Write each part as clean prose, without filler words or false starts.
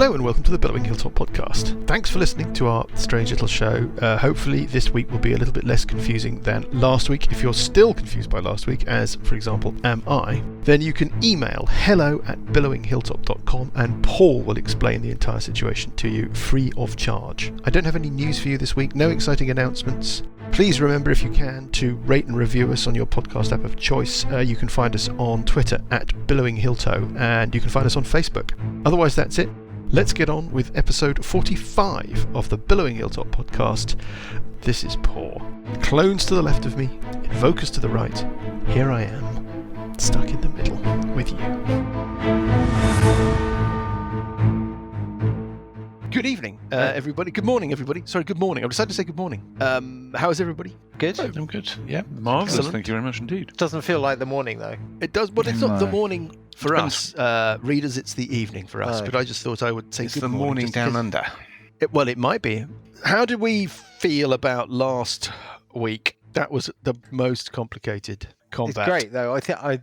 Hello and welcome to the Billowing Hilltop podcast. Thanks for listening to our strange little show. Hopefully this week will be a little bit less confusing than last week. If you're still confused by last week, as for example am I, then you can email hello@billowinghilltop.com and Paul will explain the entire situation to you free of charge. I don't have any news for you this week, no exciting announcements. Please remember, if you can, to rate and review us on your podcast app of choice. You can find us on Twitter @BillowingHillto and you can find us on Facebook. Otherwise, that's it. Let's get on with episode 45 of the Billowing Hilltop podcast. This is Paul. Clones to the left of me, invokers to the right. Here I am, stuck in the middle with you. Good evening, everybody. Good morning, everybody. Sorry, good morning. I decided to say good morning. How is everybody? Good. I'm good. Yeah, marvellous. Excellent. Thank you very much indeed. Doesn't feel like the morning though. It does, but it's not the morning for us. Readers, it's the evening for us. But I just thought I would say It's good the morning just down because- under. Well, it might be. How did we feel about last week? That was the most complicated combat. It's great though. I think I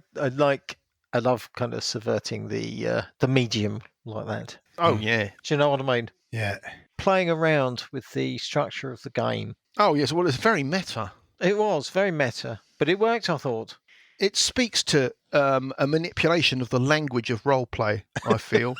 love kind of subverting the medium like that. Oh, yeah. Do you know what I mean? Yeah. Playing around with the structure of the game. Oh, yes. Well, it's very meta. It was very meta, but it worked, I thought. It speaks to a manipulation of the language of roleplay, I feel.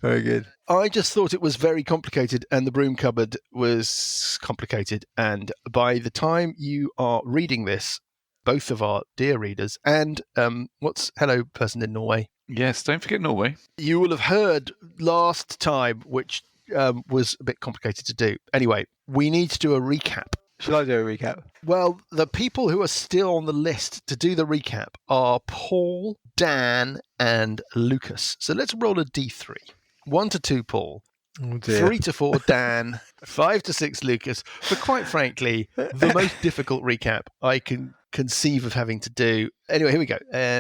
Very good. I just thought it was very complicated and the broom cupboard was complicated. And by the time you are reading this, both of our dear readers and hello person in Norway, Yes, don't forget Norway. you will have heard last time, which was a bit complicated to do. Anyway, we need to do a recap. Shall I do a recap? Well, the people who are still on the list to do the recap are Paul, Dan, and Lucas. So let's roll a d3. 1 to 2, Paul. Oh dear. 3 to 4, Dan. 5 to 6, Lucas. But quite frankly, the most difficult recap I can conceive of having to do. Anyway, here we go.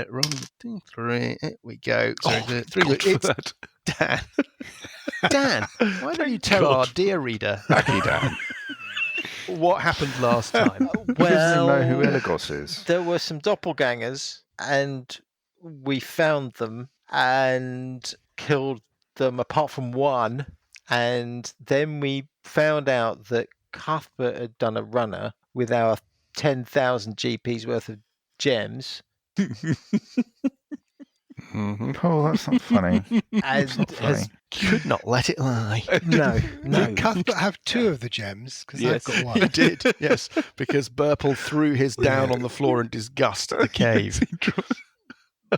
Roll the d3. Here we go. So the 3. It's Dan. Dan, why don't you tell our dear reader, Dan. what happened last time? Well, know who Elagos is. there were some doppelgangers and we found them and killed them apart from one. And then we found out that Cuthbert had done a runner with our 10,000 GPs worth of gems. Oh, that's not funny. And not funny. has, Could not let it lie. no. Did Cuthbert have 2 of the gems? Because Yes, I've got he one. did. Yes, because Burple threw his down on the floor in disgust at the cave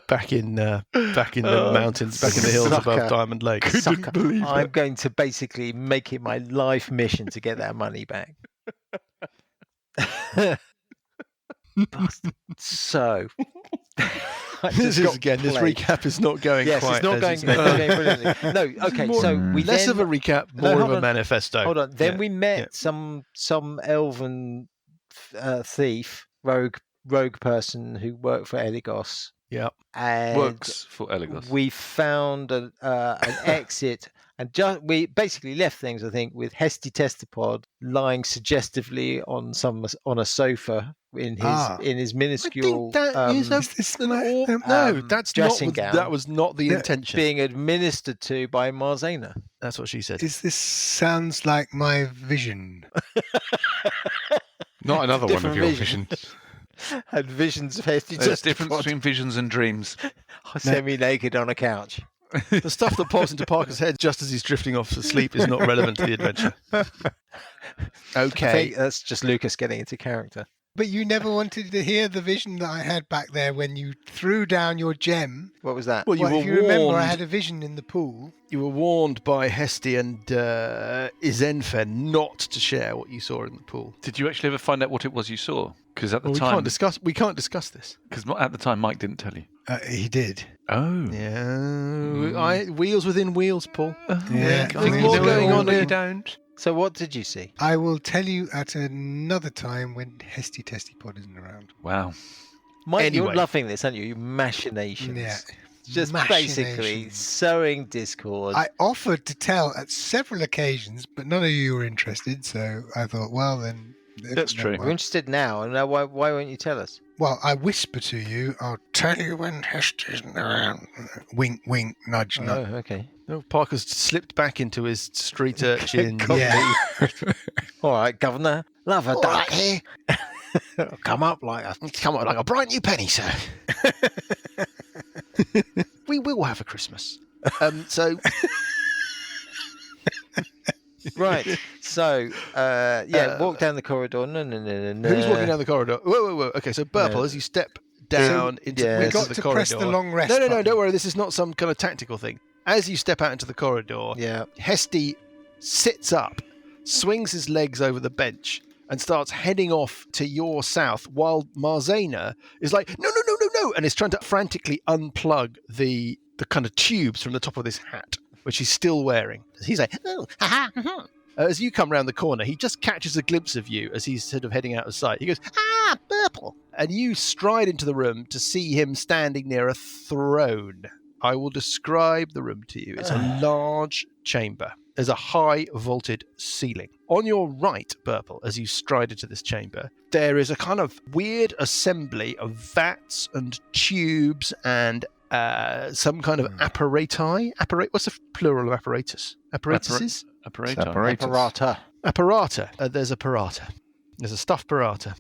back in the mountains, back in the hills Sucker. above Diamond Lake. Sucker. I'm going to basically make it my life mission to get that money back. Bastard. So, This recap is not going Yes, quite it's not as going, it's not going brilliantly. No, okay. So we less then, of a recap, No, more hold of a on. manifesto. hold on. Then Yeah. we met yeah. some elven thief, rogue person who worked for Elagos. Yeah. And Works for Elagos. we found an exit, and we basically left things, I think, with Hesti Testapod lying suggestively on a sofa in his minuscule Is this that's dressing not. gown. That was not the intention. being administered to by Marzana. That's what she said. This sounds like my vision. Not another one of Different your vision. visions. Had visions of Hesti There's a difference Testapod between visions and dreams. semi-naked on a couch. The stuff that pops into Parker's head just as he's drifting off to sleep is not relevant to the adventure. I Okay. think that's just Lucas getting into character. But you never wanted to hear the vision that I had back there when you threw down your gem. What was that? Well, you Well, were if you remember, I warned. had a vision in the pool. You were warned by Hesti and Izenfe not to share what you saw in the pool. Did you actually ever find out what it was you saw? Because at the Well, time, we can't discuss this. because at the time, Mike didn't tell you. He did. Oh. Yeah, wheels within wheels, Paul. Yeah. I think more going on You here. don't. So what did you see? I will tell you at another time when Hesti Testapod isn't around. Wow. Mike, Anyway. you're loving this, aren't you? Your machinations. Yeah. Just basically Machinations. sowing discord. I offered to tell at several occasions, but none of you were interested. So I thought, well, then That's true. We're interested now, and now why won't you tell us? Well, I whisper to you, I'll tell you when Hesti isn't around. Wink, wink, nudge, Oh, nudge. okay. Oh, Parker's slipped back into his street urchin. Yeah. All right, Governor. Love a All duck. right, here. Come up like a... Come on, like a bright new penny, sir. We will have a Christmas. So... Right. So, walk down the corridor. No. Who's walking down the corridor? Whoa. Okay, so Burple, No. as you step down into yeah, We into got the to corridor... press the long rest No, button. don't worry. This is not some kind of tactical thing. As you step out into the corridor, Yeah. Hesti sits up, swings his legs over the bench, and starts heading off to your south, while Marzena is like, no, and is trying to frantically unplug the kind of tubes from the top of this hat, which he's still wearing. He's like, oh, ha ha. As you come round the corner, he just catches a glimpse of you as he's sort of heading out of sight. He goes, Burple. And you stride into the room to see him standing near a throne. I will describe the room to you. It's a large chamber. There's a high vaulted ceiling. On your right, Burple, as you stride into this chamber, there is a kind of weird assembly of vats and tubes and some kind of apparati. What's the plural of apparatus? Apparatuses? Apparata. Apparata. There's a parata. There's a stuffed parata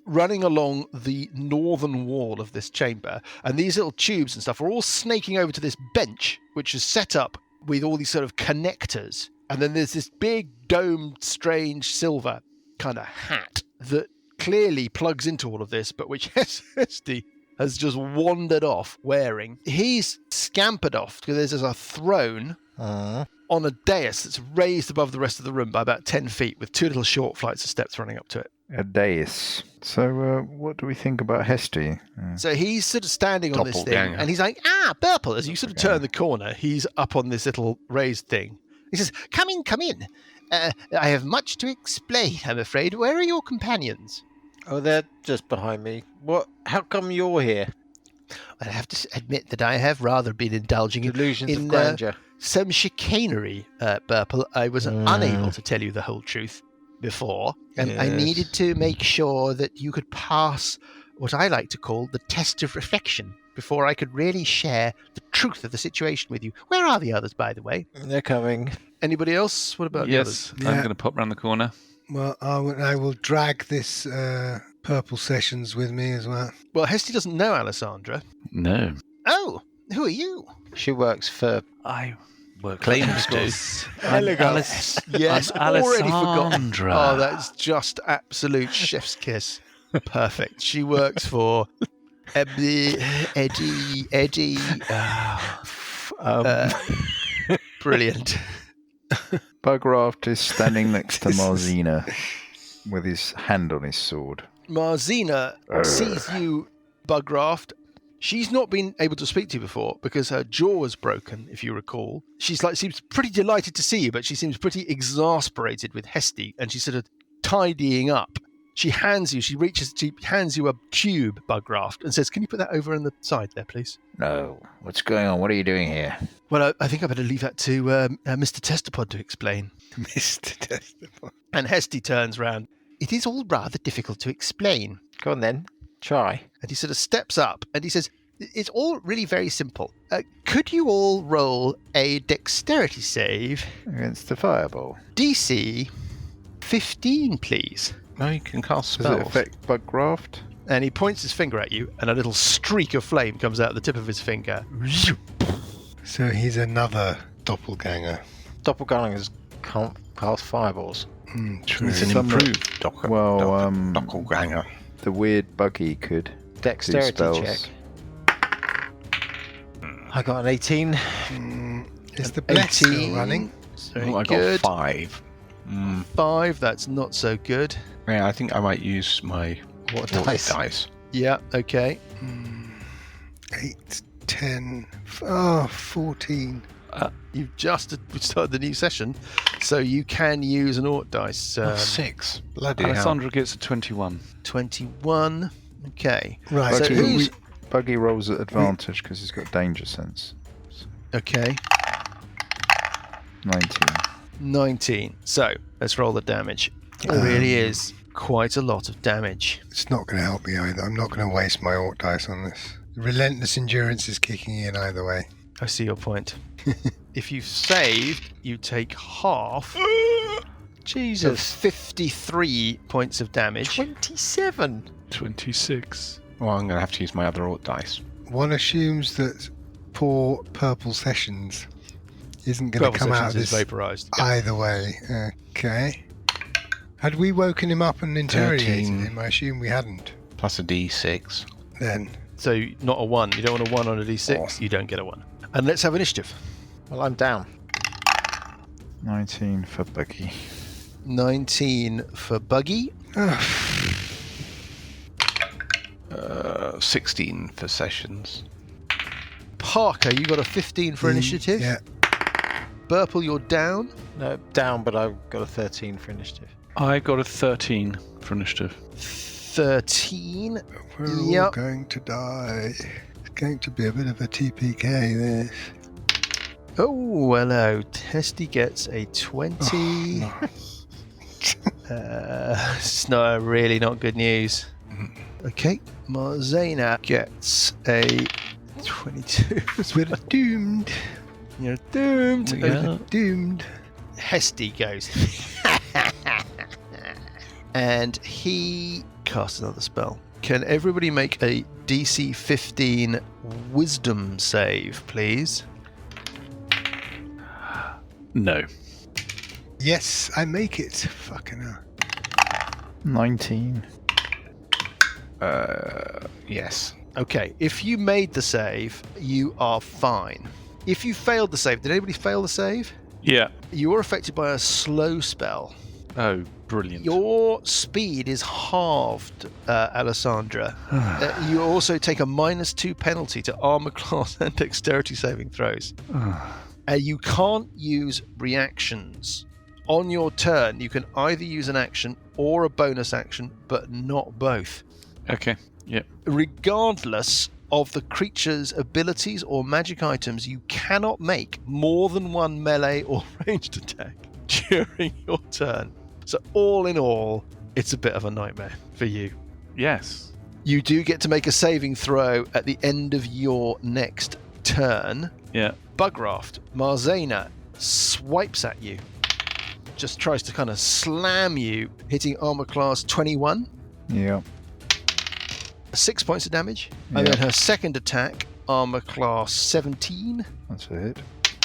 running along the northern wall of this chamber. And these little tubes and stuff are all snaking over to this bench, which is set up with all these sort of connectors. And then there's this big domed, strange silver kind of hat that clearly plugs into all of this, but which Hesti has just wandered off wearing. He's scampered off because there's a throne on a dais that's raised above the rest of the room by about 10 feet with two little short flights of steps running up to it. A dais. So what do we think about Hesti? So he's sort of standing on this thing, Doppelganger. and he's like, Burple. As you sort of turn the corner, he's up on this little raised thing. He says, come in. I have much to explain, I'm afraid. Where are your companions? Oh, they're just behind me. What? How come you're here? I have to admit that I have rather been indulging Delusions in of grandeur. some chicanery, Burple. I was unable to tell you the whole truth before, and I Yes. needed to make sure that you could pass what I like to call the test of reflection before I could really share the truth of the situation with you. Where are the others, by the way? They're coming. Anybody else? What about the others? Yes, I'm going to pop round the corner. Well, I will drag this purple sessions with me as well. Well, Hesti doesn't know Alessandra. No. Oh, who are you? She works for... I work Claims to. Yes, I'm already forgotten. Alessandra. Oh, that's just absolute chef's kiss. Perfect. She works for Eddie. Brilliant. Bugraft is standing next to Marzena with his hand on his sword. Marzena sees you, Bugraft. She's not been able to speak to you before because her jaw was broken, if you recall. Seems pretty delighted to see you, but she seems pretty exasperated with Hesti, and she's sort of tidying up. She hands you a tube, Bugraft, and says, "Can you put that over on the side there, please?" No. What's going on? What are you doing here? Well, I think I better leave that to Mr. Testapod to explain. Mr. Testapod. And Hesti turns round. It is all rather difficult to explain. Go on then. Try. And he sort of steps up and he says, it's all really very simple. Could you all roll a dexterity save? Against the fireball. DC 15, please. No, you can cast Does it spells. affect Bugraft? And he points his finger at you, and a little streak of flame comes out the tip of his finger. So he's another doppelganger. Doppelgangers can't cast fireballs. True. It's an Some- improved doppelganger. The weird buggy could. Dexterity spells. check. I got an 18. Is the bless still 18. running? Very Oh, I got good. 5. 5, that's not so good. Yeah, I think I might use my What water dice? dice. Yeah, okay. 8, 10, 14. You've just started the new session, so you can use an Ort dice. 6. Bloody hell. Alessandra gets a 21. 21. Okay. Right. So Buggy, who's... Buggy rolls at advantage because he's got danger sense. Okay. 19. 19. So, let's roll the damage. It really is quite a lot of damage. It's not going to help me either. I'm not going to waste my Orc dice on this. Relentless endurance is kicking in either way. I see your point. If you've saved, you take half. Jesus. of 53 points of damage. 27. 26. Well, I'm going to have to use my other Orc dice. One assumes that poor Purple Sessions isn't going to come out of this vaporized. either way. Okay. Had we woken him up and interrogated 13. him? I assume we hadn't. Plus a d6. Then. So not a 1. You don't want a 1 on a d6. You don't get a 1. And let's have initiative. Well, I'm down. 19 for Buggy. 19 for Buggy. 16 for Sessions. Parker, you got a 15 for initiative. Yeah. Burple, you're down. No, down, but I've got a 13 for initiative. I got a 13 for initiative. 13. We're all Yep. going to die. It's going to be a bit of a TPK, this. Oh, hello. Hesti gets a 20. It's not really not good news. Okay, Marzena gets a 22. We're doomed. You're doomed. Yeah. Doomed. Hesti goes. And he casts another spell. Can everybody make a DC 15 wisdom save, please? No. Yes, I make it. Fucking hell. 19. Yes. Okay, if you made the save, you are fine. If you failed the save, did anybody fail the save? Yeah. You are affected by a slow spell. Oh, brilliant. Your speed is halved, Alessandra. You also take a -2 penalty to armor class and dexterity saving throws. You can't use reactions. On your turn, you can either use an action or a bonus action, but not both. Okay. Yep. Regardless of the creature's abilities or magic items, you cannot make more than one melee or ranged attack during your turn. So all in all, it's a bit of a nightmare for you. Yes. You do get to make a saving throw at the end of your next turn. Yeah. Bugraft, Marzena swipes at you. Just tries to kind of slam you, hitting armor class 21. Yeah. 6 points of damage. And Yeah. then her second attack, armor class 17. That's a hit.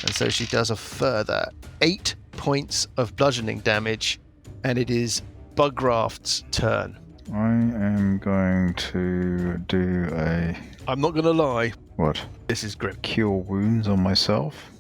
And so she does a further 8 points of bludgeoning damage. And it is Bugraft's turn. I am going to do a... I'm not going to lie, What? this is grim. Cure wounds on myself.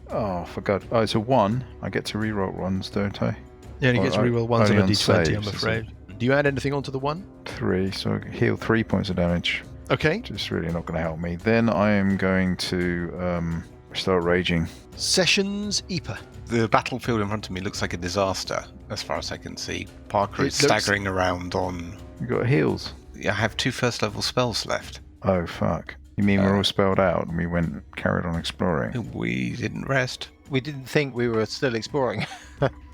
Oh, I forgot. Oh, it's a 1. I get to reroll ones, don't I? You only get to Well, reroll ones on only a on d20, saves, I'm is it? afraid. Do you add anything onto the 1? 3, so I heal 3 points of damage. Okay. Just really not going to help me. Then I am going to start raging. Sessions Epa. The battlefield in front of me looks like a disaster, as far as I can see. Parker It is looks- staggering around on... You got heals. I have 2 first-level spells left. Oh, fuck. You mean we're all spelled out and we carried on exploring? We didn't rest. We didn't think we were still exploring.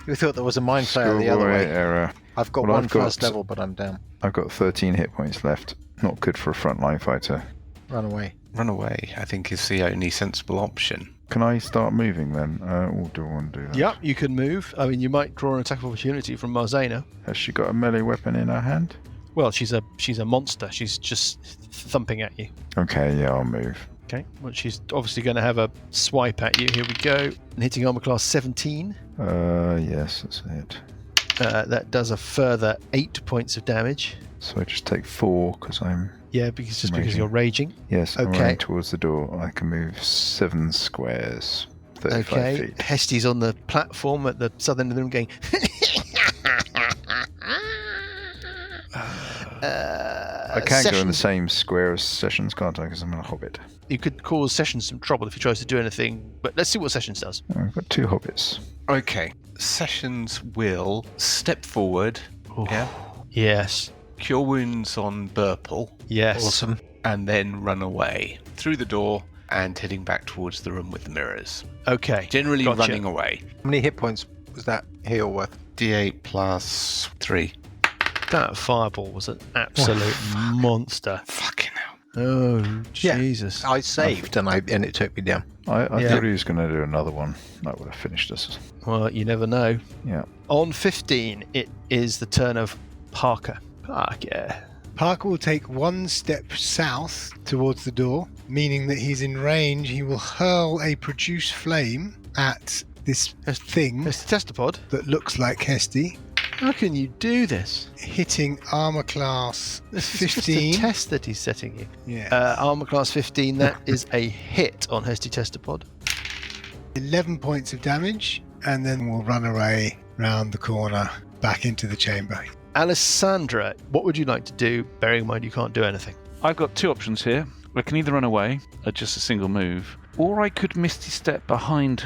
We thought there was a mine player the other Schoolboy way. error. I've got Well, one I've got- first level, but I'm down. I've got 13 hit points left. Not good for a frontline fighter. Run away. Run away, I think, is the only sensible option. Can I start moving then? Or do I want to do that? Yep, you can move. I mean, you might draw an attack of opportunity from Marzena. Has she got a melee weapon in her hand? Well, she's a monster. She's just thumping at you. Okay, yeah, I'll move. Okay. Well, she's obviously going to have a swipe at you. Here we go. And hitting armor class 17. Yes, that's it. That does a further 8 points of damage. So I just take 4 because I'm... Yeah, because Amazing. you're raging. Yes, I'm Okay. running towards the door. I can move 7 squares. 35 Okay. feet. Hesti's on the platform at the southern end of the room going... I can't go in the same square as Sessions, can't I? Because I'm in a hobbit. You could cause Sessions some trouble if he tries to do anything, but let's see what Sessions does. I've got 2 hobbits. Okay, Sessions will step forward, yeah, Yes. cure wounds on Burple, Yes. Awesome. and then run away through the door and heading back towards the room with the mirrors. Okay. Generally Gotcha. running away. How many hit points was that heal worth? D8 plus 3. That fireball was an absolute monster. Fucking hell. Oh, Yeah. Jesus. I saved and it took me down. I Yeah. thought he was going to do another one. That would have finished us. Well, you never know. Yeah. On 15, it is the turn of Parker. Parker. Parker will take one step south towards the door, meaning that he's in range. He will hurl a produce flame at this thing Hesti Testapod. that looks like Hesti, How can you do this? hitting armor class This is 15. just a test that he's setting you. Yeah. Armor class 15, that is a hit on Hesti Testapod. 11 points of damage, and then we'll run away round the corner back into the chamber. Alessandra, what would you like to do, bearing in mind you can't do anything? I've got two options here. I can either run away at just a single move, or I could misty step behind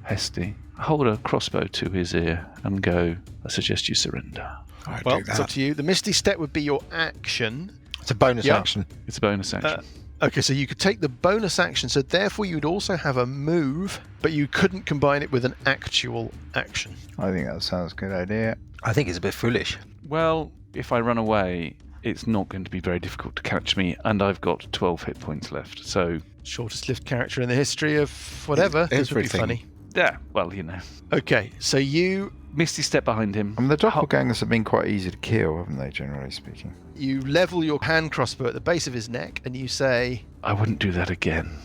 Hesti, hold a crossbow to his ear, and go, I suggest you surrender. I'd Well, do it's up that. to you. The Misty Step would be your action. It's a bonus Yeah. action. It's a bonus action. Okay, so you could take the bonus action, so therefore you would also have a move, but you couldn't combine it with an actual action. I think that sounds a good idea. I think it's a bit foolish. Well, if I run away, it's not going to be very difficult to catch me, and I've got 12 hit points left. So, Shortest lived character in the history of whatever. This would be Everything. funny. yeah, well, you know. Okay, so you Misty step behind him. I mean, the doppelgangers have been quite easy to kill, haven't they, generally speaking? level your hand crossbow at the base of his neck and you say, I wouldn't do that again.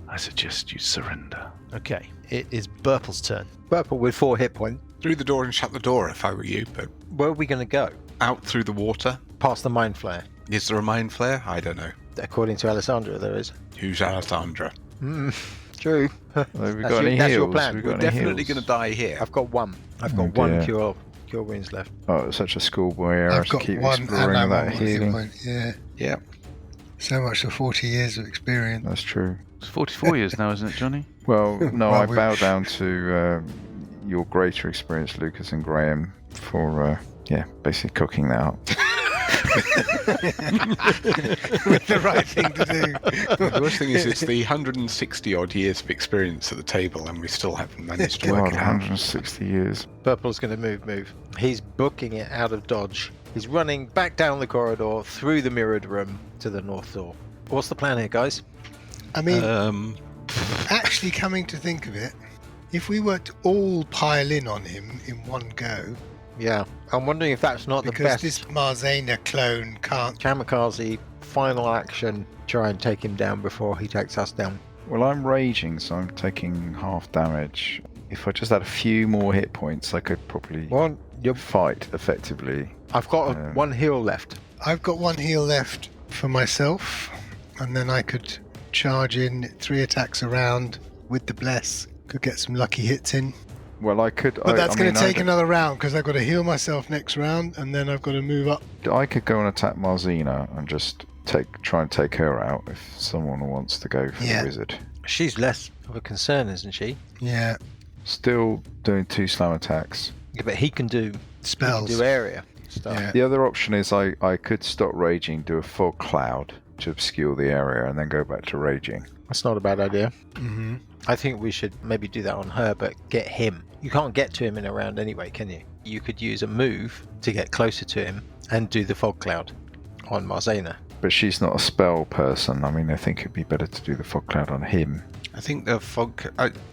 I suggest you surrender. okay, it is Burple's turn. Purple with 4 hit points. Through the door and shut the door if I were you, but Where are we going to go? out through the water. Past the mind flare. Is there a mind flare? I don't know. According to Alessandra, there is. Who's Alessandra? True. Have we That's got any that's your heals? plan. We We're got any definitely heals? going to die here. I've got one. I've Oh, got one dear. cure wounds left. Oh, it's such a schoolboy error I've to got keep one, exploring and I that want one hit healing. point. Yeah. Yeah. So much for 40 years of experience. That's true. It's 44 years now, isn't it, Johnny? Well, no, Well, I we- bow down to your greater experience, Lucas and Graham, for basically cooking that up. With the right thing to do. The worst thing is it's the 160 odd years of experience at the table and we still haven't managed to work God, it out. 160 years. Purple's going to move. He's booking it out of dodge. He's running back down the corridor, through the mirrored room to the north door. What's the plan here, guys? I mean, Um, actually coming to think of it, if we were to all pile in on him in one go, Yeah, I'm wondering if that's not the because best this Marzana clone can't. kamikaze final action. Try and take him down before he takes us down. Well, I'm raging, so I'm taking half damage. If I just had a few more hit points, I could probably One, fight effectively. I've got one heal left. I've got one heal left for myself, and then I could charge in 3 attacks around with the bless. Could get some lucky hits in. Well, I could. But that's going to take I another round because I've got to heal myself next round, and then I've got to move up. I could go and attack Marzina and just try and take her out if someone wants to go for Yeah. the wizard. She's less of a concern, isn't she? Yeah, Still doing 2 slam attacks. Yeah, but he can do spells. area stuff. Yeah. The other option is I could stop raging, do a fog cloud to obscure the area, and then go back to raging. That's not a bad idea. Mm-hmm. I think we should maybe do that on her, but get him. You can't get to him in a round anyway, can you? You could use a move to get closer to him and do the fog cloud on Marzana. But she's not a spell person. I mean, I think it'd be better to do the fog cloud on him. I think the fog.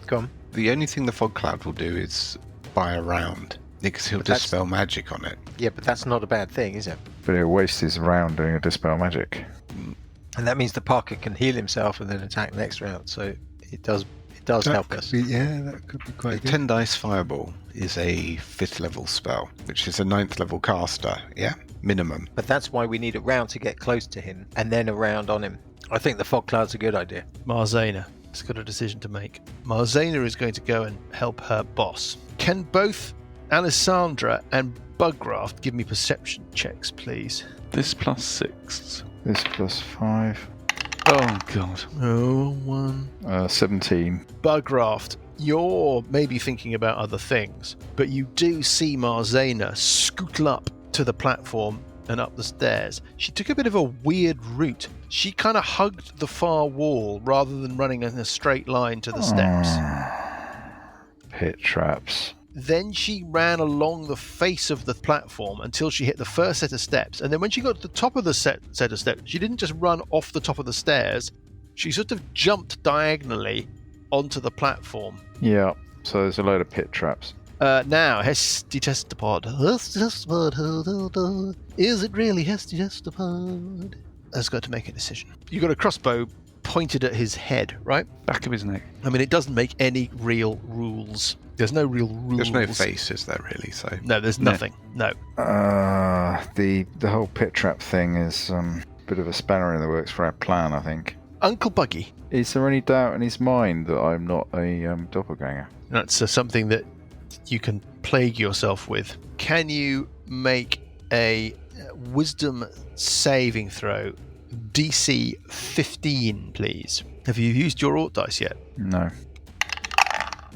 Go on. The only thing the fog cloud will do is buy a round because he'll But that's- dispel magic on it. Yeah, but that's not a bad thing, is it? But he'll waste his round doing a dispel magic. And that means the Parker can heal himself and then attack next round. So it does help us. Yeah, that could be The quite good. 10 dice fireball is a 5th level spell, which is a 9th level caster. Yeah, minimum. But that's why we need a round to get close to him and then a round on him. I think the fog cloud's a good idea. Marzana has got a decision to make. Marzana is going to go and help her boss. Can both Alessandra and Bugraft give me perception checks, please? This plus 6. This plus 5. Oh, God. Oh, 1. 17. Bugraft, you're maybe thinking about other things, but you do see Marzana scootle up to the platform and up the stairs. She took a bit of a weird route. She kind of hugged the far wall rather than running in a straight line to the steps. Pit traps. Then she ran along the face of the platform until she hit the first set of steps. And then when she got to the top of the set of steps, she didn't just run off the top of the stairs. She sort of jumped diagonally onto the platform. Yeah, so there's a load of pit traps. Now, Hesti Testapod. Hesti Testapod. Is it really Hesti Testapod? Has got to make a decision. You've got a crossbow pointed at his head, right? Back of his neck. I mean, it doesn't make any real rules. There's no real rules. There's no face, is there, really? So No, there's nothing. No. The whole pit trap thing is a bit of a spanner in the works for our plan, I think. Uncle Buggy. Is there any doubt in his mind that I'm not a doppelganger? That's something that you can plague yourself with. Can you make a wisdom saving throw? DC 15, please. Have you used your Ort dice yet? No.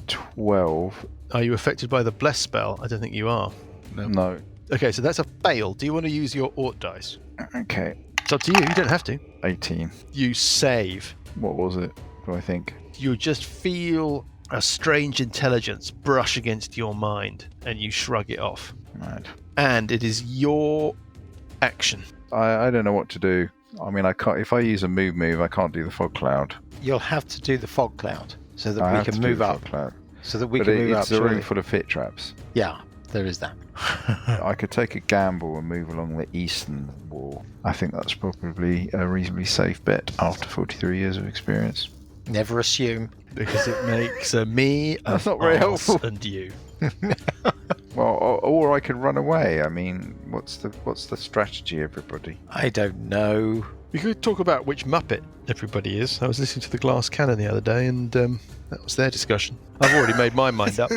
12. Are you affected by the Bless spell? I don't think you are. No. Okay, so that's a fail. Do you want to use your Ort dice? Okay. It's up to you. You don't have to. 18. You save. What was it, do I think? You just feel a strange intelligence brush against your mind, and you shrug it off. Right. And it is your action. I don't know what to do. I mean, I can't. If I use a move, I can't do the fog cloud. You'll have to do the fog cloud so that I we have can to do move the up. fog cloud. So that we But can move up. it's a room surely. full of pit traps. Yeah, there is that. I could take a gamble and move along the eastern wall. I think that's probably a reasonably safe bet after 43 years of experience. Never assume. Because it makes me That's not very helpful. and you. Well, or I could run away. I mean, what's the strategy, everybody? I don't know. We could talk about which Muppet everybody is. I was listening to the Glass Cannon the other day, and that was their discussion. I've already made my mind up.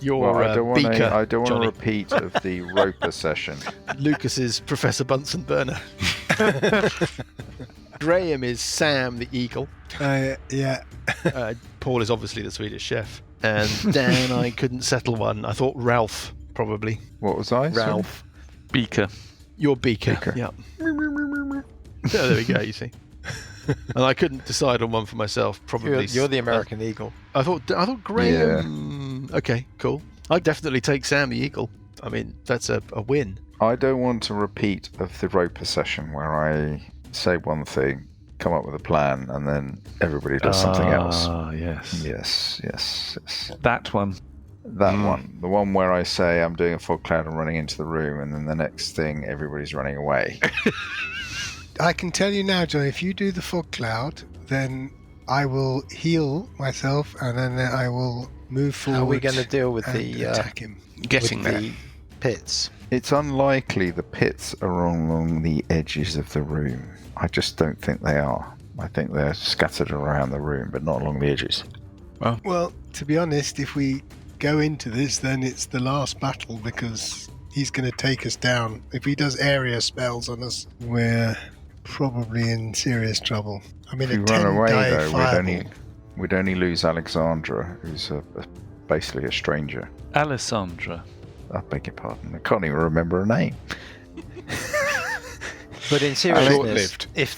Your Well, I don't want Beaker, a Johnny. repeat of the Roper session. Lucas's Professor Bunsen Burner. Graham is Sam the Eagle. Yeah. Paul is obviously the Swedish chef. And Dan, I couldn't settle one. I thought Ralph, probably. What was I? sorry? Ralph. Beaker. Your Beaker. Beaker. Yeah. Oh, there we go, you see. And I couldn't decide on one for myself. Probably. You're the American Eagle. I thought Graham. Okay, cool. I'd definitely take Sam the Eagle. I mean, that's a win. I don't want a repeat of the Roper session where I say one thing, come up with a plan, and then everybody does something else. Ah, yes. Yes. That one. That one. The one where I say I'm doing a fog cloud and running into the room, and then the next thing, everybody's running away. I can tell you now, John, if you do the fog cloud, then I will heal myself and then I will move forward. How are we going to deal with and the attack him? getting with there. the pits? It's unlikely the pits are along the edges of the room. I just don't think they are. I think they're scattered around the room, but not along the edges. Well, to be honest, if we go into this, then it's the last battle because he's going to take us down. If he does area spells on us, we're probably in serious trouble. I mean, If a we run away, 10-die though, fireball. we'd only lose Alexandra, who's basically a stranger. Alessandra. I beg your pardon. I can't even remember her name. But in seriousness, Short-lived. if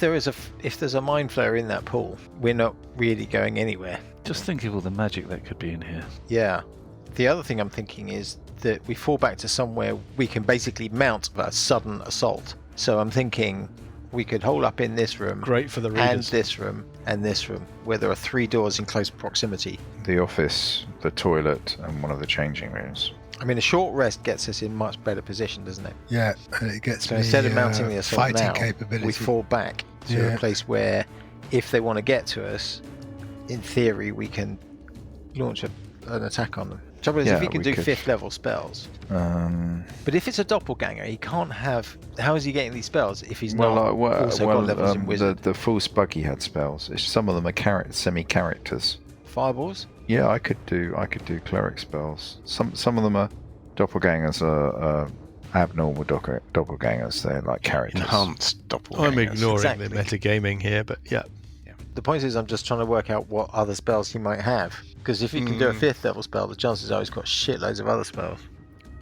there's a mind flayer in that pool, we're not really going anywhere. Just think of all the magic that could be in here. Yeah. The other thing I'm thinking is that we fall back to somewhere we can basically mount a sudden assault. So I'm thinking we could hole up in this room, Great for the and readers. this room, and this room, where there are 3 doors in close proximity. The office, the toilet, and one of the changing rooms. I mean, a short rest gets us in much better position, doesn't it? Yeah, and it gets So me instead of mounting the assault fighting now, capability. we fall back to Yeah. a place where, if they want to get to us, in theory, we can launch an attack on them. Trouble is, Yeah, if he can we do could. 5th level spells, Um, but if it's a doppelganger, he can't have. How is he getting these spells if he's not well, also got levels in wizard? the full Spuggy had spells. Some of them are semi-characters. Fireballs? Yeah, I could do cleric spells. Some of them are doppelgangers are abnormal doppelgangers. They're like characters. Enhanced doppelgangers. I'm ignoring Exactly. the metagaming here, but yeah. The point is, I'm just trying to work out what other spells he might have. Because if he can do a 5th level spell, the chances are he's got shitloads of other spells.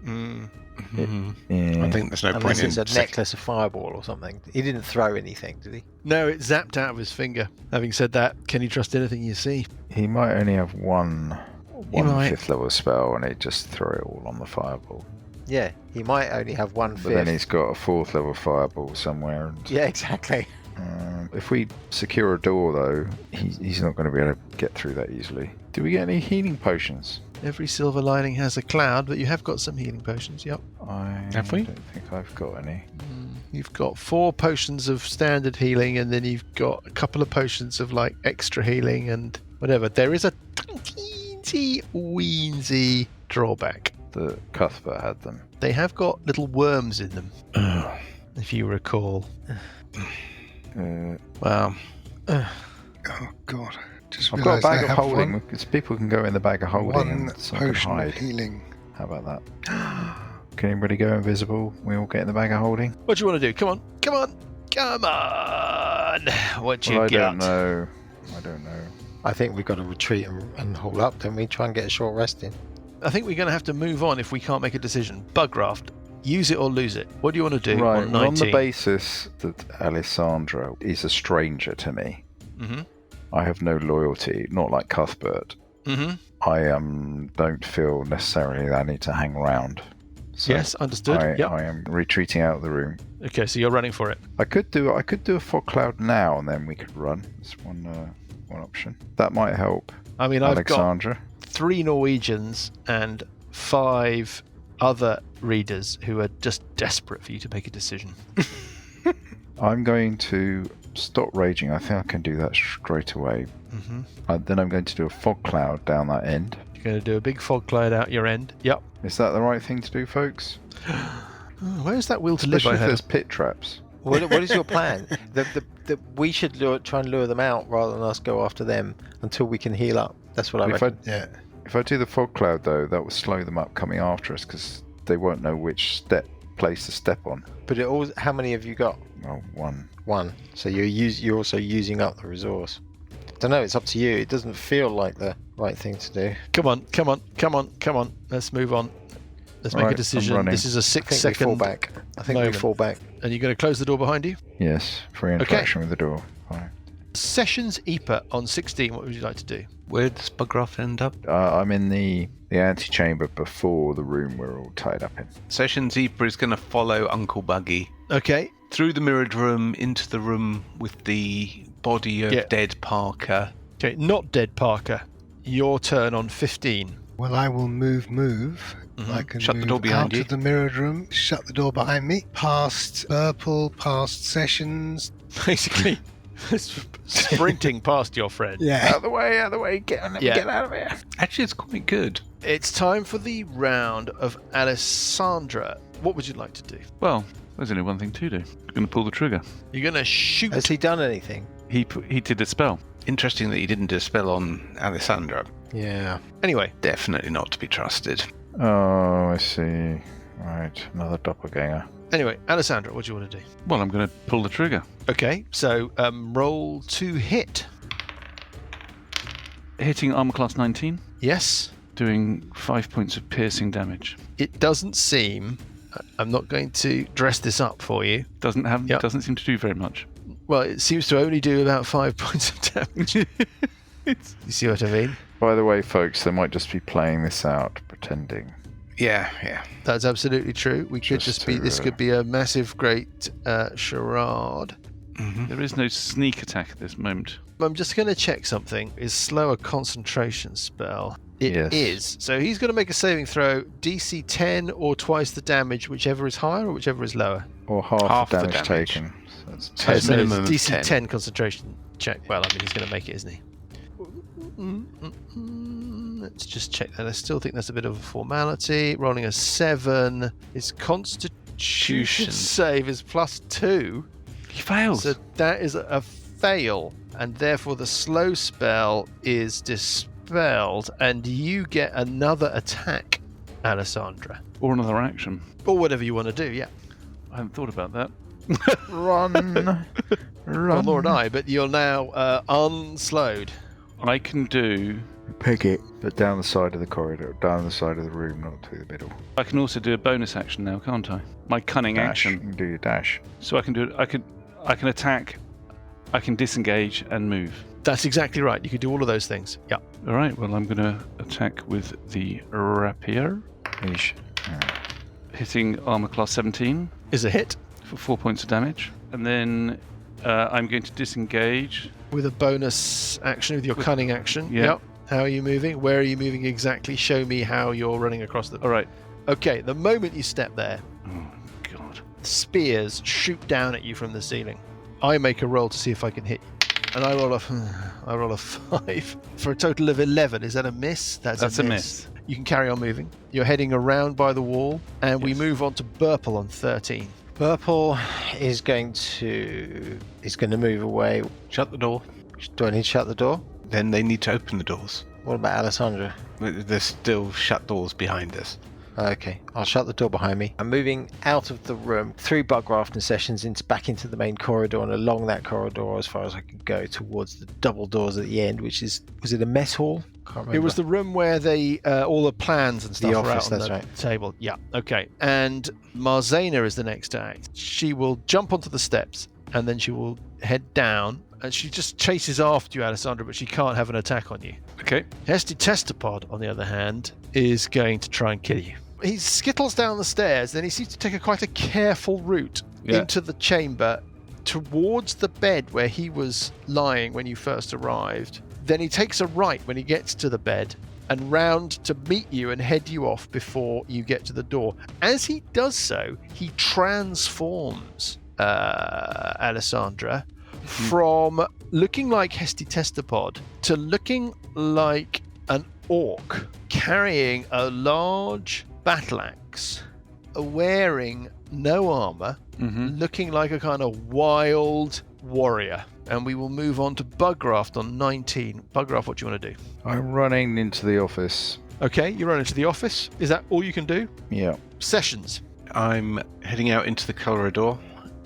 Yeah. I think there's no point Unless in it's a necklace, a fireball, or something. He didn't throw anything, did he? No, it zapped out of his finger. Having said that, can you trust anything you see? He might only have one one might. 5th level spell and he'd just throw it all on the fireball. Yeah, he might only have one But then fifth. he's got a 4th level fireball somewhere. And, Yeah, exactly. if we secure a door, though, he's not going to be able to get through that easily. Do we get any healing potions? Every silver lining has a cloud, but you have got some healing potions, yep. Have we? don't think I've got any. You've got 4 potions of standard healing, and then you've got a couple of potions of like extra healing and whatever. There is a teensy weensy drawback. The Cuthbert had them. They have got little worms in them, if you recall. Well, Oh God! Just I've got a realised I bag of have holding, because people can go in the bag of holding One and so I can potion of hide. healing. How about that? Can anybody go invisible? We all get in the bag of holding? What do you want to do? Come on, come on, come on! What you Well, I got? don't know. I think we've got to retreat and hold up, don't we? Try and get a short rest in. I think we're going to have to move on if we can't make a decision. Bugraft, use it or lose it. What do you want to do Right, on well, 19? on the basis that Alessandra is a stranger to me, Mm-hmm. I have no loyalty, not like Cuthbert. Mm-hmm. I don't feel necessarily that I need to hang around. So Yes, understood. Yep. I am retreating out of the room. Okay, so you're running for it. I could do a fog cloud now, and then we could run. That's one option. That might help. I mean, I've got Alexandra. 3 Norwegians and 5 other readers who are just desperate for you to make a decision. I'm going to stop raging. I think I can do that straight away. Mm-hmm. Then I'm going to do a fog cloud down that end. You're going to do a big fog cloud out your end. Yep. Is that the right thing to do, folks? Where's that will to live Especially I if had? there's pit traps. What is your plan? We should try and lure them out rather than us go after them until we can heal up. That's what I If reckon. If I do the fog cloud, though, that will slow them up coming after us because they won't know which place to step on. But how many have you got? Well, one. One. So you're also using up the resource. I don't know. It's up to you. It doesn't feel like the right thing to do. Come on. Let's move on. Let's make Right, a I'm decision. running. This is a I think we 6-second fall back. I think moment. we fall back. And you're going to close the door behind you? Yes, free interaction with the door. Fine. Sessions EPA on 16, what would you like to do? where does Bugraft end up? I'm in the antechamber before the room we're all tied up in. Session Zebra is going to follow Uncle Buggy Okay. through the mirrored room into the room with the body of dead Parker. Okay, not dead Parker. Your turn on 15. Well, I will move. Mhm. I can Shut the move door behind out you. of the mirrored room, shut the door behind me, past Purple, past Sessions. Basically, sprinting past your friend. Yeah. Out of the way, get out of here. Actually, it's quite good. It's time for the round of Alessandra. What would you like to do? Well, there's only one thing to do. We're going to pull the trigger. You're going to shoot. Has he done anything? He did a spell. Interesting that he didn't do a spell on Alessandra. Yeah. Anyway, Definitely not to be trusted. Oh, I see. Right, another doppelganger. Alessandra, what do you want to do? Well, I'm going to pull the trigger. Okay, so roll to hit. Hitting armor class 19, Yes. doing 5 points of piercing damage. It doesn't seem. I'm not going to dress this up for you. Doesn't Yep. seem to do very much. Well, it seems to only do about 5 points of damage. You see what I mean? By the way, folks, they might just be playing this out, pretending. Yeah. That's absolutely true. We could Just just be. to, This could be a massive, great charade. There is no sneak attack at this moment. I'm just going to check something. Is slower concentration spell? It is. Yes. So he's going to make a saving throw. DC 10 or twice the damage, whichever is higher or whichever is lower. Or half Half the the damage damage. taken. So that's So it's 10. minimum of DC 10. 10 concentration check. Well, I mean, he's going to make it, isn't he? Let's just check that. I still think that's a bit of a formality. Rolling a 7. His constitution save is +2. He fails. So that is a fail. And therefore the slow spell is dispelled. And you get another attack, Alessandra. Or another action. Or whatever you want to do, yeah. I hadn't thought about that. Run! Well, nor would I, but you're now unslowed. I can do... Peg it. But down the side of the corridor, down the side of the room, not through the middle. I can also do a bonus action now, can't I? My cunning Dash. You action. can do your dash. So I can do it. I can attack I can disengage and move. That's exactly right. You could do all of those things. Yeah. All right, well, I'm going to attack with the rapier, Ish. hitting armor class 17 Is a hit for 4 points of damage. And then I'm going to disengage. with a bonus action, with your cunning action. Yeah. Yep. How are you moving? Where are you moving exactly? Show me how you're running across the... All right. Okay, the moment you step there, Oh, God. spears shoot down at you from the ceiling. I make a roll to see if I can hit you. And I roll a 5 for a total of 11. Is that a miss? That's a miss. You can carry on moving. You're heading around by the wall, and we move on to Burple on 13. Purple is going to move away. Shut the door. Do I need to shut the door? Then they need to open the doors. What about Alessandra? There's still shut doors behind us. Okay, I'll shut the door behind me. I'm moving out of the room through bug rafting sessions back into the main corridor and along that corridor as far as I can go towards the double doors at the end, which was it a mess hall? Can't remember. It was the room where they all the plans and stuff The were office, out on that's the right. table. Yeah, okay. And Marzena is the next to act. She will jump onto the steps, and then she will head down, and she just chases after you, Alessandra, but she can't have an attack on you. Okay. Hesti Testapod, on the other hand, is going to try and kill you. He skittles down the stairs, then he seems to take quite a careful route into the chamber towards the bed where he was lying when you first arrived. Then he takes a right when he gets to the bed and round to meet you and head you off before you get to the door. As he does so, he transforms Alessandra from looking like Hesti Testapod to looking like an orc carrying a large battle axe, wearing no armor, looking like a kind of wild warrior. And we will move on to Bugraft on 19. Bugraft, what do you want to do? I'm running into the office. Okay, you run into the office. Is that all you can do? Yeah. Sessions. I'm heading out into the corridor.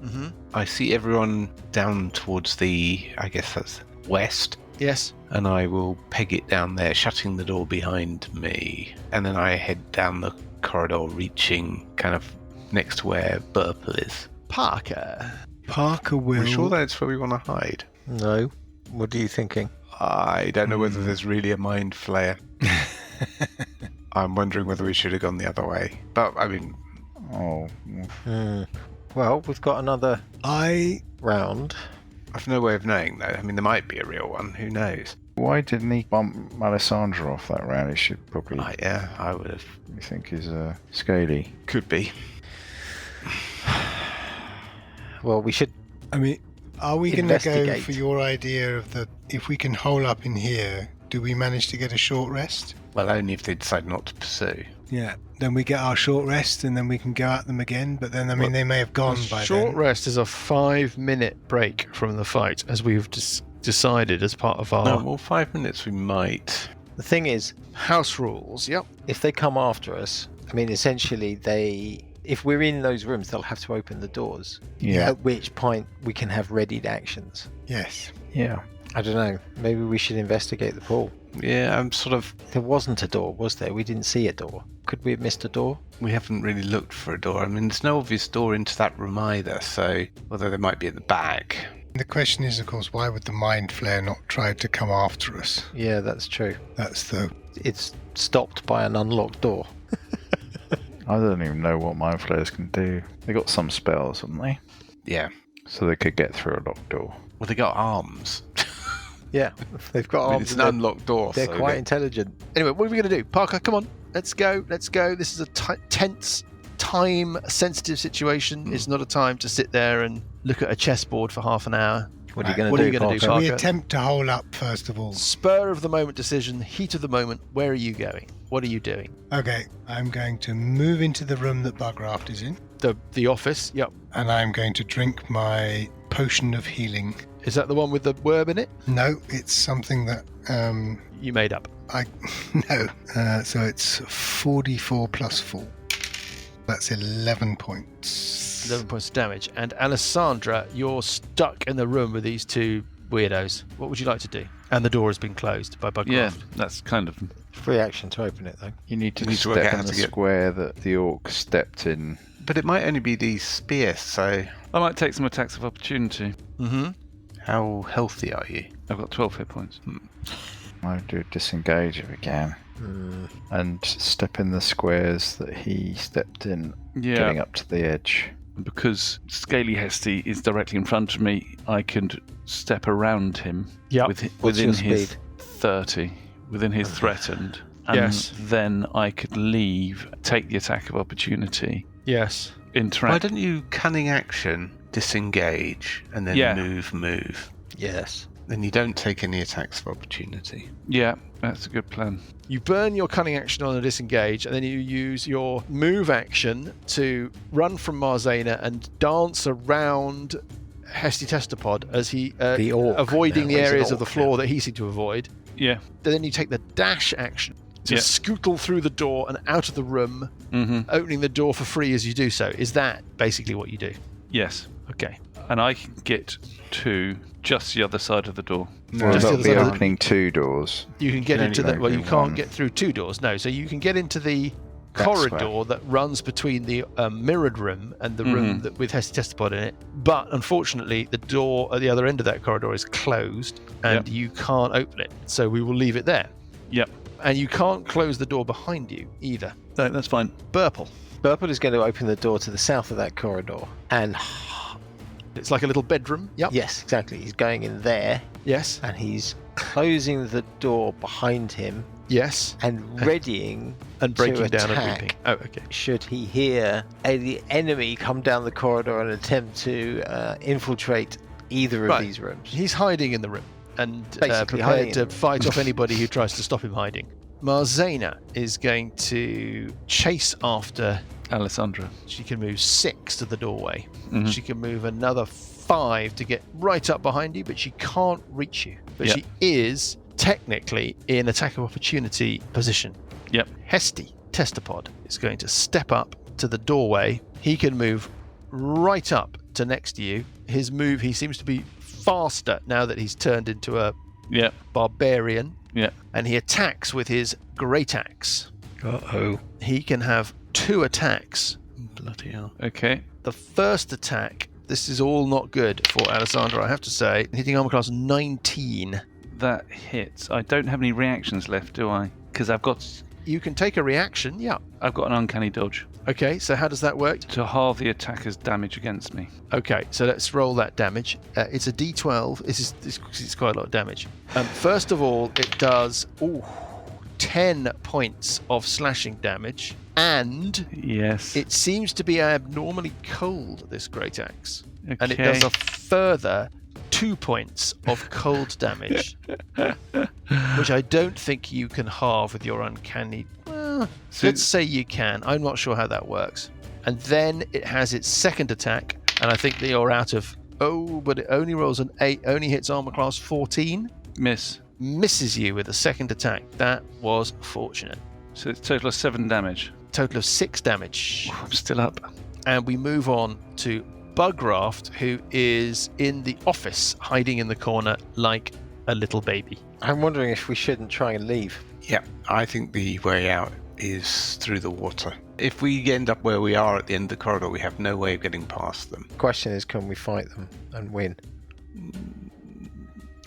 Mm-hmm. I see everyone down towards the, I guess that's west. Yes. And I will peg it down there, shutting the door behind me. And then I head down the corridor, reaching kind of next to where Burple is. Parker. Parker will. We're sure that's where we want to hide. No. What are you thinking? I don't know whether there's really a mind flayer. I'm wondering whether we should have gone the other way. But, I mean... Oh. Well, we've got another I round. I've no way of knowing, though. I mean, there might be a real one. Who knows? Why didn't he bump Alessandra off that round? He should probably... Yeah, I would have. You think he's scaly? Could be. Well, we should. I mean, are we going to go Investigate. for your idea of the if we can hole up in here, do we manage to get a short rest? Well, only if they decide not to pursue. Yeah. Then we get our short rest and then we can go at them again. But then, I mean, they may have gone by Short then. rest is a 5-minute break from the fight, as we've decided as part of our No, well, 5 minutes we might. The thing is, house rules. Yep. if they come after us, I mean, essentially, if we're in those rooms, they'll have to open the doors. Yeah. At which point we can have readied actions. Yes. Yeah. I don't know. Maybe we should investigate the pool. Yeah, I'm sort of... There wasn't a door, was there? We didn't see a door. Could we have missed a door? We haven't really looked for a door. I mean, there's no obvious door into that room either, so... Although there might be at the back. The question is, of course, why would the mind flare not try to come after us? Yeah, that's true. That's the... It's stopped by an unlocked door. I don't even know what mind flayers can do. They got some spells, haven't they? Yeah. So they could get through a locked door. Well, they got arms. Yeah, they've got I mean, arms. it's an and unlocked door, they're so quite intelligent. Anyway, what are we going to do? Parker, come on. Let's go. Let's go. This is a tense, time-sensitive situation. It's not a time to sit there and look at a chessboard for half an hour. What are you Right. going What to are do, you gonna do, Parker? So we Parker? attempt to hole up, first of all. Spur of the moment decision, heat of the moment. Where are you going? What are you doing? Okay, I'm going to move into the room that Bugraft is in, The office. Yep. and I'm going to drink my potion of healing. Is that the one with the worm in it? No, it's something that You made up. no. So it's 44 plus 4. That's 11 points. 11 points of damage. And Alessandra, you're stuck in the room with these two weirdos. What would you like to do? And the door has been closed by Bugraft. Yeah, that's kind of... Free action to open it, though. You need to We need to work out step how in the to get- square that the orc stepped in. But it might only be the spear, so... I might take some attacks of opportunity. Mm-hmm. How healthy are you? I've got 12 hit points. I'll do disengage if we can. And step in the squares that he stepped in, getting up to the edge. Because Scaly Hesti is directly in front of me, I can step around him within his speed? 30, within his threatened. And then I could leave, take the attack of opportunity. Yes. Interact. Why don't you cunning action, disengage, and then move? Yes. Then you don't take any attacks of opportunity. Yeah, that's a good plan. You burn your cunning action on a disengage, and then you use your move action to run from Marzena and dance around Hesti Testapod as he avoiding the areas of the floor that he seemed to avoid. Yeah. Then you take the dash action to scootle through the door and out of the room, opening the door for free as you do so. Is that basically what you do? Yes. Okay. And I can get to just the other side of the door. No, Just the that'll other be side of the- opening 2 doors. You can get into the... Well, you open can't one. get through 2 doors, no. So you can get into the That's corridor that runs between the mirrored room and the room that with Hesti Testapod in it. But unfortunately, the door at the other end of that corridor is closed and you can't open it. So we will leave it there. Yep. And you can't close the door behind you either. No, that's fine. Burple. Burple is going to open the door to the south of that corridor. And It's like a little bedroom. Yep. yes, exactly. He's going in there Yes. and he's closing the door behind him Yes. and readying And breaking to down and attack reaping. Oh, okay. should he hear the enemy come down the corridor and attempt to infiltrate either of these rooms. He's hiding in the room and Basically hiding prepared in to fight off anybody who tries to stop him hiding. Marzena is going to chase after. Alessandra. She can move 6 to the doorway. Mhm. She can move another 5 to get right up behind you, but she can't reach you. But Yep. she is technically in attack of opportunity position. Yep. Hesti Testapod is going to step up to the doorway. He can move right up to next to you. His move, he seems to be faster now that he's turned into a Yeah. barbarian. Yeah. And he attacks with his great axe. Uh-oh. He can have 2 attacks. Bloody hell. Okay. The first attack, this is all not good for Alessandra, I have to say. Hitting armor class 19. That hits. I don't have any reactions left, do I? Because I've got You can take a reaction, yeah. an uncanny dodge Okay, so how does that work? to halve the attacker's damage against me. Okay, so let's roll that damage. It's a D12. It's quite a lot of damage. First of all, it does 10 points of slashing damage, and Yes. it seems to be abnormally cold, this great axe. Okay. And it does a further 2 points of cold damage, which I don't think you can halve with your uncanny. Well, So- let's say you can. I'm not sure how that works. And then it has its second attack, and I think that you're out of. Oh, but it only rolls an 8, only hits armor class 14. Miss. Misses you with a second attack. That was fortunate. So it's a total of 7 damage. Total of 6 damage. I'm still up. And we move on to Bugraft, who is in the office, hiding in the corner like a little baby. I'm wondering if we shouldn't try and leave. Yeah, I think the way out is through the water. If we end up where we are at the end of the corridor, we have no way of getting past them. Question is, can we fight them and win?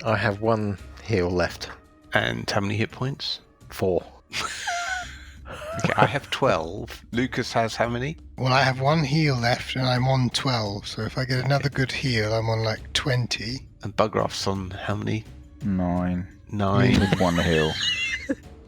I have 1 heal left. And how many hit points? 4. Okay, I have 12. Lucas has how many? Well, I have 1 heal left and I'm on 12. So if I get another good heal, I'm on like 20. And Bugraft's on how many? 9. 9. With 1 heal.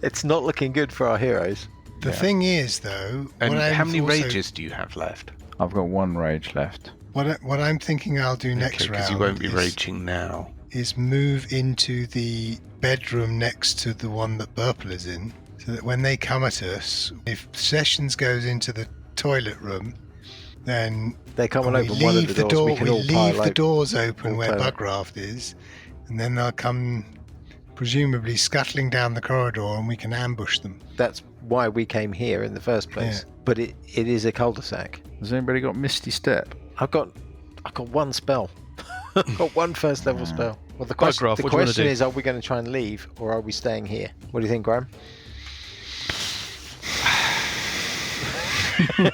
It's not looking good for our heroes. The thing is, though, And what how I'm many also- rages do you have left? I've got 1 rage left. What I'm thinking I'll do next round Because you won't be raging now. is move into the bedroom next to the one that Burple is in, so that when they come at us, if Sessions goes into the toilet room, then They come and we open one of leave the doors. We can all leave pile the over. doors open all where pile up. Bugraft is, and then they'll come presumably scuttling down the corridor and we can ambush them. That's why we came here in the first place. But it is a cul-de-sac. Has anybody got Misty Step? I've got 1 spell. I've got 1 first level spell. Well, the Bugraft, what do you wanna question do? is, are we going to try and leave or are we staying here? What do you think, Graham?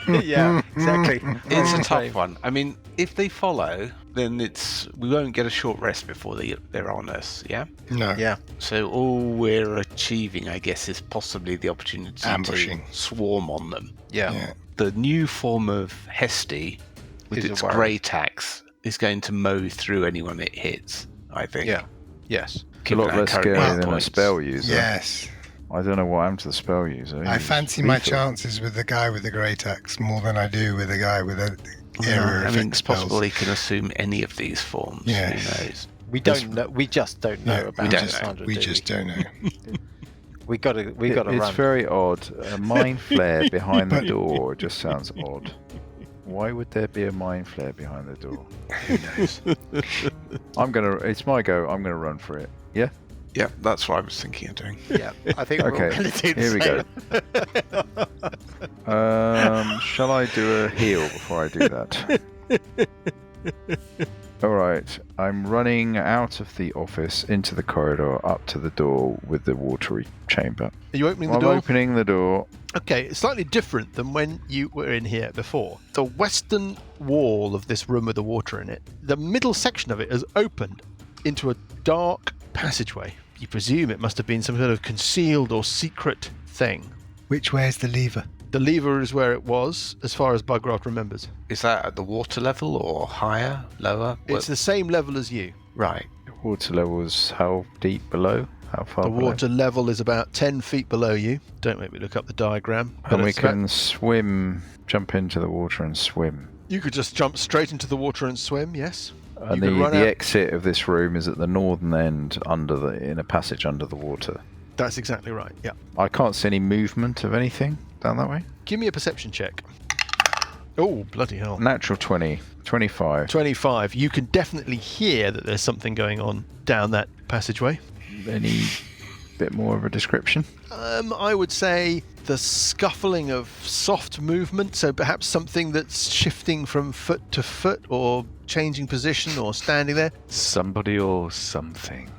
Yeah, exactly. It's a tough one. I mean, if they follow, then we won't get a short rest before they're on us, yeah? No. Yeah. So all we're achieving, I guess, is possibly the opportunity Ambushing. to swarm on them. Yeah. The new form of Hesti, with Is a its worry. great axe, is going to mow through anyone it hits, I think. Yeah. Yes. It's a Given lot our less current scary hit than a points. spell user. Yes. I don't know what happened to the spell user. I He's fancy my lethal. chances with the guy with the great axe more than I do with the guy with the area I effect mean, it's spells. possible he can assume any of these forms. Yes. Who knows? We don't know. We just don't know No, about don't Cassandra. know. we do just don't know. We got to. We got to It's run. very odd. A mind flare behind the door just sounds odd. Why would there be a mind flare behind the door? Who knows? It's my go. I'm gonna run for it. Yeah. Yeah, that's what I was thinking of doing. Yeah. I think we're all Okay, going to do the here we same. go. Shall I do a heal before I do that? Alright, I'm running out of the office into the corridor up to the door with the watery chamber. Are you opening the I'm door? opening the door. Okay, it's slightly different than when you were in here before. The western wall of this room with the water in it, the middle section of it has opened into a dark passageway. You presume it must have been some sort of concealed or secret thing. Which way is the lever? The lever is where it was, as far as Bugraft remembers. Is that at the water level or higher, lower? It's the same level as you. Right. The water level is how deep below? How far The below? water level is about 10 feet below you. Don't make me look up the diagram. but And we it's about- can swim, jump into the water and swim. You could just jump straight into the water and swim, yes. And You could run the out- exit of this room is at the northern end, in a passage under the water. That's exactly right, yeah. I can't see any movement of anything down that way. Give me a perception check. Oh, bloody hell. Natural 20, 25. 25. You can definitely hear that there's something going on down that passageway. Any bit more of a description? I would say the scuffling of soft movement, so perhaps something that's shifting from foot to foot or changing position or standing there. Somebody or something.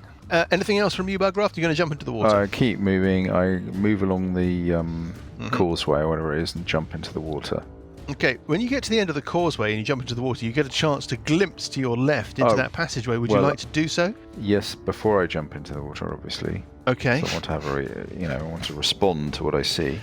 Anything else from you, Bugraft? You're going to jump into the water. I keep moving. I move along the causeway or whatever it is and jump into the water. Okay, when you get to the end of the causeway and you jump into the water, you get a chance to glimpse to your left into Oh, that passageway. Would you well, like to do so? Yes, before I jump into the water, obviously. Okay. So I want to have I want to respond to what I see.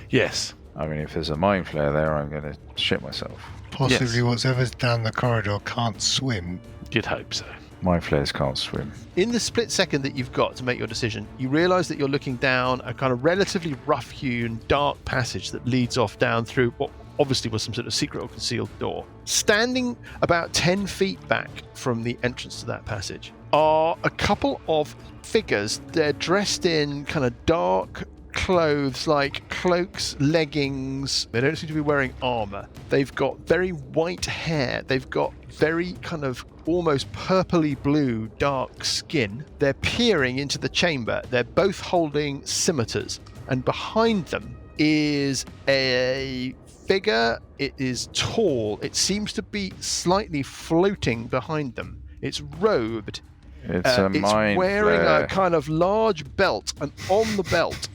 Yes. I mean, if there's a mind flare there, I'm going to shit myself. Possibly Yes. whatever's down the corridor can't swim. You'd hope so. Mind flares can't swim. In the split second that you've got to make your decision, you realise that you're looking down a kind of relatively rough-hewn, dark passage that leads off down through what obviously was some sort of secret or concealed door. Standing about 10 feet back from the entrance to that passage are a couple of figures. They're dressed in kind of dark clothes like cloaks, leggings. They don't seem to be wearing armor. They've got very white hair. They've got very kind of almost purpley blue dark skin. They're peering into the chamber. They're both holding scimitars, and behind them is a figure. It is tall. It seems to be slightly floating behind them. It's robed. It's a It's mind wearing flare. a kind of large belt, and on the belt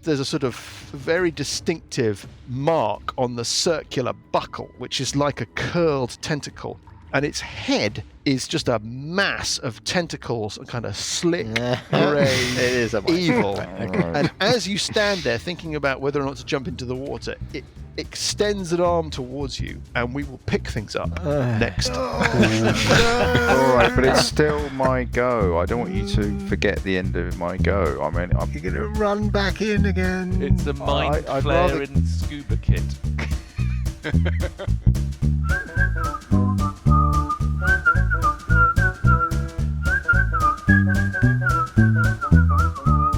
there's a sort of very distinctive mark on the circular buckle, which is like a curled tentacle. And its head is just a mass of tentacles, a kind of slick, grey, It is a evil. Right. And as you stand there thinking about whether or not to jump into the water, it extends an arm towards you, and we will pick things up next. All right, but it's still my go. I don't want you to forget the end of my go. I mean, I'm You're going to run back in again. It's a mind I'd flare rather- in scuba kit.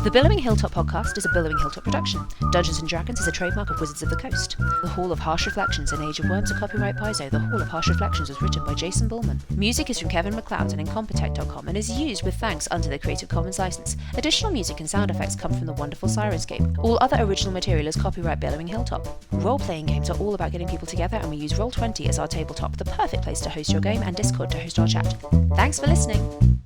The Billowing Hilltop podcast is a Billowing Hilltop production. Dungeons & Dragons is a trademark of Wizards of the Coast. The Hall of Harsh Reflections and Age of Worms are copyright Paizo. The Hall of Harsh Reflections was written by Jason Bullman. Music is from Kevin MacLeod and Incompetech.com and is used with thanks under the Creative Commons license. Additional music and sound effects come from the wonderful Sirenscape. All other original material is copyright Billowing Hilltop. Role-playing games are all about getting people together, and we use Roll20 as our tabletop, the perfect place to host your game, and Discord to host our chat. Thanks for listening.